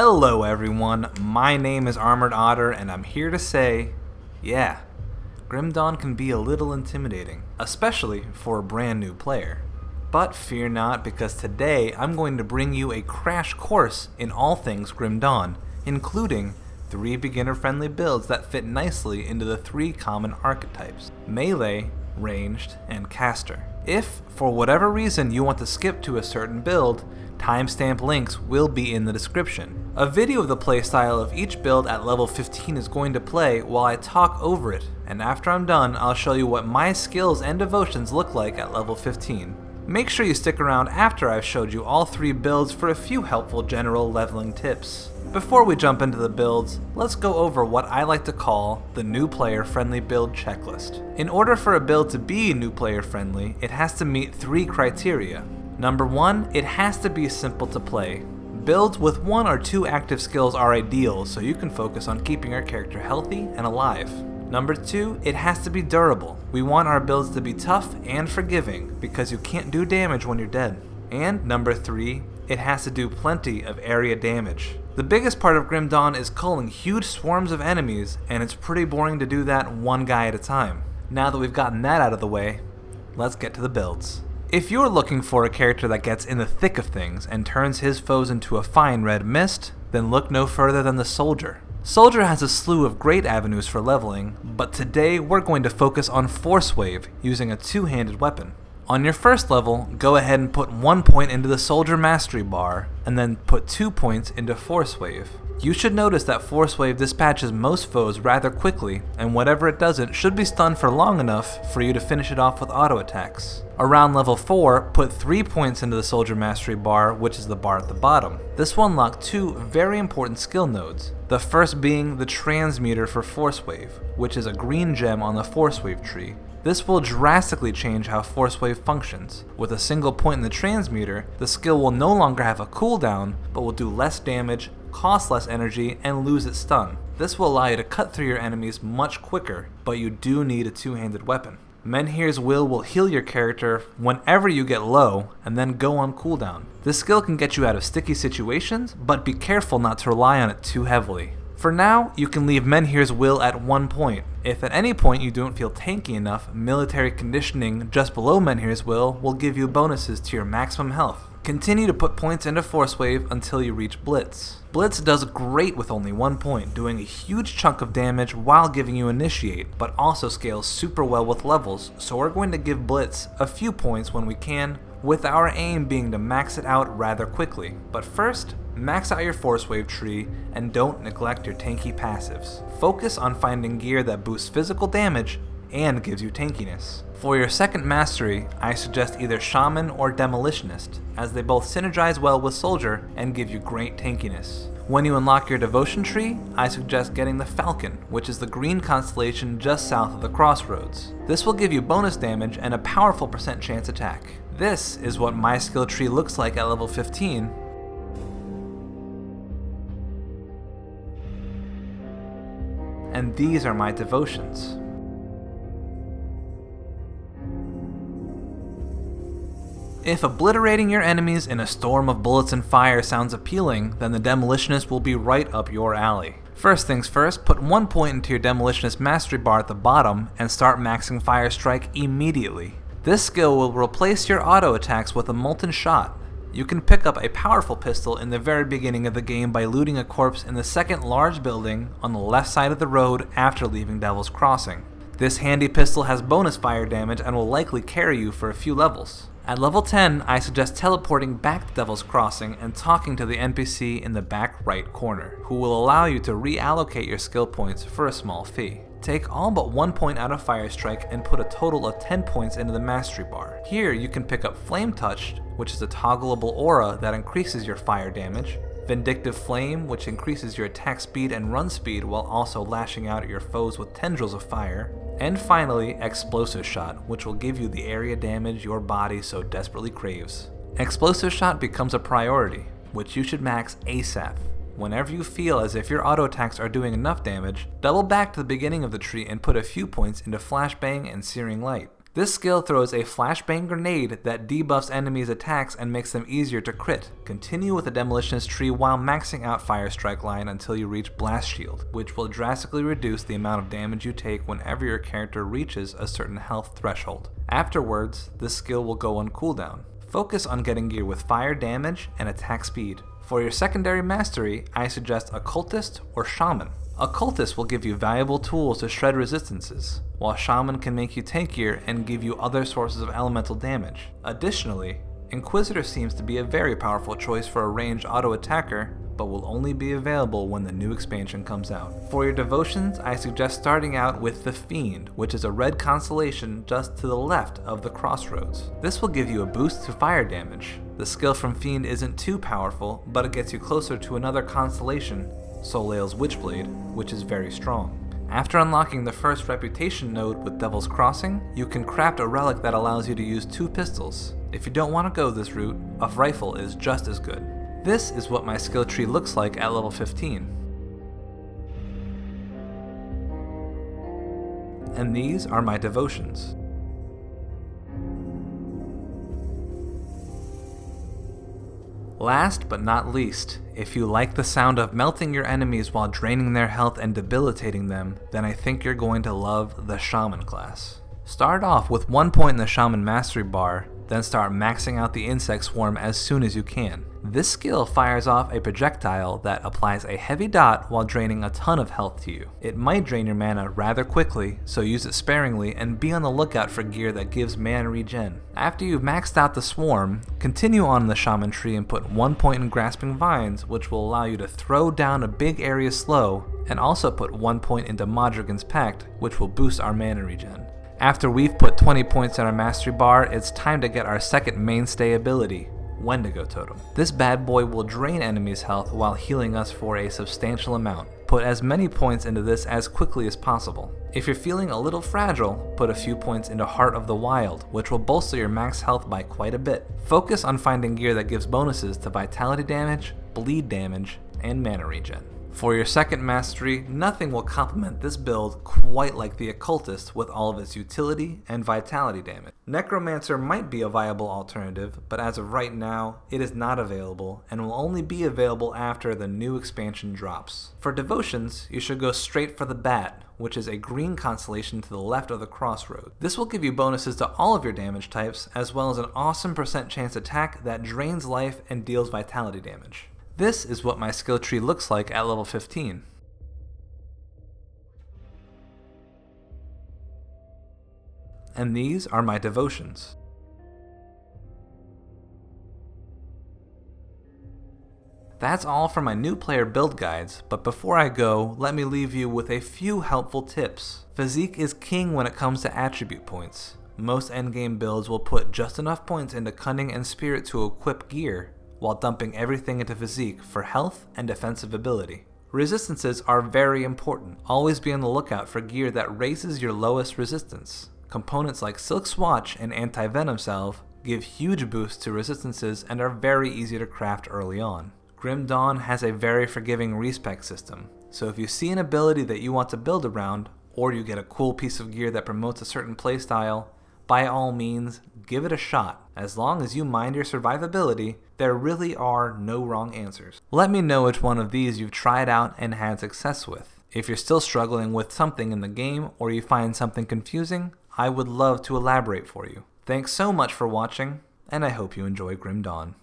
Hello everyone, my name is Armored Otter and I'm here to say, yeah, Grim Dawn can be a little intimidating, especially for a brand new player. But fear not, because today I'm going to bring you a crash course in all things Grim Dawn, including 3 beginner-friendly builds that fit nicely into the 3 common archetypes: melee, ranged, and caster. If, for whatever reason, you want to skip to a certain build, timestamp links will be in the description. A video of the playstyle of each build at level 15 is going to play while I talk over it, and after I'm done, I'll show you what my skills and devotions look like at level 15. Make sure you stick around after I've showed you all 3 builds for a few helpful general leveling tips. Before we jump into the builds, let's go over what I like to call the new player friendly build checklist. In order for a build to be new player friendly, it has to meet 3 criteria. Number 1, it has to be simple to play. Builds with 1 or 2 active skills are ideal, so you can focus on keeping your character healthy and alive. Number 2, it has to be durable. We want our builds to be tough and forgiving, because you can't do damage when you're dead. And number 3, it has to do plenty of area damage. The biggest part of Grim Dawn is culling huge swarms of enemies, and it's pretty boring to do that one guy at a time. Now that we've gotten that out of the way, let's get to the builds. If you're looking for a character that gets in the thick of things and turns his foes into a fine red mist, then look no further than the Soldier. Soldier has a slew of great avenues for leveling, but today we're going to focus on Force Wave using a 2-handed weapon. On your first level, go ahead and put 1 point into the Soldier Mastery bar, and then put 2 points into Force Wave. You should notice that Force Wave dispatches most foes rather quickly, and whatever it doesn't should be stunned for long enough for you to finish it off with auto attacks. Around level 4, put 3 points into the Soldier Mastery bar, which is the bar at the bottom. This will unlock 2 very important skill nodes. The first being the Transmuter for Force Wave, which is a green gem on the Force Wave tree. This will drastically change how Force Wave functions. With a single point in the Transmuter, the skill will no longer have a cooldown, but will do less damage, cost less energy, and lose its stun. This will allow you to cut through your enemies much quicker, but you do need a 2-handed weapon. Menhir's will heal your character whenever you get low, and then go on cooldown. This skill can get you out of sticky situations, but be careful not to rely on it too heavily. For now, you can leave Menhir's will at 1 point. If at any point you don't feel tanky enough, military conditioning just below Menhir's will give you bonuses to your maximum health. Continue to put points into Force Wave until you reach Blitz. Blitz does great with only 1 point, doing a huge chunk of damage while giving you Initiate, but also scales super well with levels, so we're going to give Blitz a few points when we can, with our aim being to max it out rather quickly. But first, max out your Force Wave tree, and don't neglect your tanky passives. Focus on finding gear that boosts physical damage and gives you tankiness. For your second mastery, I suggest either Shaman or Demolitionist, as they both synergize well with Soldier and give you great tankiness. When you unlock your devotion tree, I suggest getting the Falcon, which is the green constellation just south of the crossroads. This will give you bonus damage and a powerful % chance attack. This is what my skill tree looks like at level 15, and these are my devotions. If obliterating your enemies in a storm of bullets and fire sounds appealing, then the Demolitionist will be right up your alley. First things first, put 1 point into your Demolitionist Mastery bar at the bottom and start maxing Fire Strike immediately. This skill will replace your auto attacks with a Molten Shot. You can pick up a powerful pistol in the very beginning of the game by looting a corpse in the second large building on the left side of the road after leaving Devil's Crossing. This handy pistol has bonus fire damage and will likely carry you for a few levels. At level 10, I suggest teleporting back to Devil's Crossing and talking to the NPC in the back right corner, who will allow you to reallocate your skill points for a small fee. Take all but 1 point out of Fire Strike and put a total of 10 points into the Mastery bar. Here you can pick up Flame Touch, which is a toggleable aura that increases your fire damage, Vindictive Flame, which increases your attack speed and run speed while also lashing out at your foes with tendrils of fire, and finally, Explosive Shot, which will give you the area damage your body so desperately craves. Explosive Shot becomes a priority, which you should max ASAP. Whenever you feel as if your auto attacks are doing enough damage, double back to the beginning of the tree and put a few points into Flashbang and Searing Light. This skill throws a flashbang grenade that debuffs enemies' attacks and makes them easier to crit. Continue with the Demolitionist tree while maxing out Fire Strike line until you reach Blast Shield, which will drastically reduce the amount of damage you take whenever your character reaches a certain health threshold. Afterwards, this skill will go on cooldown. Focus on getting gear with fire damage and attack speed. For your secondary mastery, I suggest Occultist or Shaman. Occultist will give you valuable tools to shred resistances, while Shaman can make you tankier and give you other sources of elemental damage. Additionally, Inquisitor seems to be a very powerful choice for a ranged auto attacker, but will only be available when the new expansion comes out. For your devotions, I suggest starting out with the Fiend, which is a red constellation just to the left of the crossroads. This will give you a boost to fire damage. The skill from Fiend isn't too powerful, but it gets you closer to another constellation, Soleil's Witchblade, which is very strong. After unlocking the first reputation node with Devil's Crossing, you can craft a relic that allows you to use 2 pistols. If you don't want to go this route, a rifle is just as good. This is what my skill tree looks like at level 15. And these are my devotions. Last but not least, if you like the sound of melting your enemies while draining their health and debilitating them, then I think you're going to love the Shaman class. Start off with 1 point in the Shaman Mastery bar, then start maxing out the Insect Swarm as soon as you can. This skill fires off a projectile that applies a heavy dot while draining a ton of health to you. It might drain your mana rather quickly, so use it sparingly and be on the lookout for gear that gives mana regen. After you've maxed out the Swarm, continue on the Shaman tree and put 1 point in Grasping Vines, which will allow you to throw down a big area slow, and also put 1 point into Modrigan's Pact, which will boost our mana regen. After we've put 20 points in our Mastery bar, it's time to get our second mainstay ability, Wendigo Totem. This bad boy will drain enemies' health while healing us for a substantial amount. Put as many points into this as quickly as possible. If you're feeling a little fragile, put a few points into Heart of the Wild, which will bolster your max health by quite a bit. Focus on finding gear that gives bonuses to vitality damage, bleed damage, and mana regen. For your second mastery, nothing will complement this build quite like the Occultist with all of its utility and vitality damage. Necromancer might be a viable alternative, but as of right now, it is not available and will only be available after the new expansion drops. For devotions, you should go straight for the Bat, which is a green constellation to the left of the crossroad. This will give you bonuses to all of your damage types, as well as an awesome % chance attack that drains life and deals vitality damage. This is what my skill tree looks like at level 15. And these are my devotions. That's all for my new player build guides, but before I go, let me leave you with a few helpful tips. Physique is king when it comes to attribute points. Most endgame builds will put just enough points into Cunning and Spirit to equip gear, while dumping everything into Physique for health and defensive ability. Resistances are very important. Always be on the lookout for gear that raises your lowest resistance. Components like Silk Swatch and Anti-Venom Salve give huge boosts to resistances and are very easy to craft early on. Grim Dawn has a very forgiving respec system, so if you see an ability that you want to build around, or you get a cool piece of gear that promotes a certain playstyle, by all means, give it a shot. As long as you mind your survivability, there really are no wrong answers. Let me know which one of these you've tried out and had success with. If you're still struggling with something in the game or you find something confusing, I would love to elaborate for you. Thanks so much for watching, and I hope you enjoy Grim Dawn.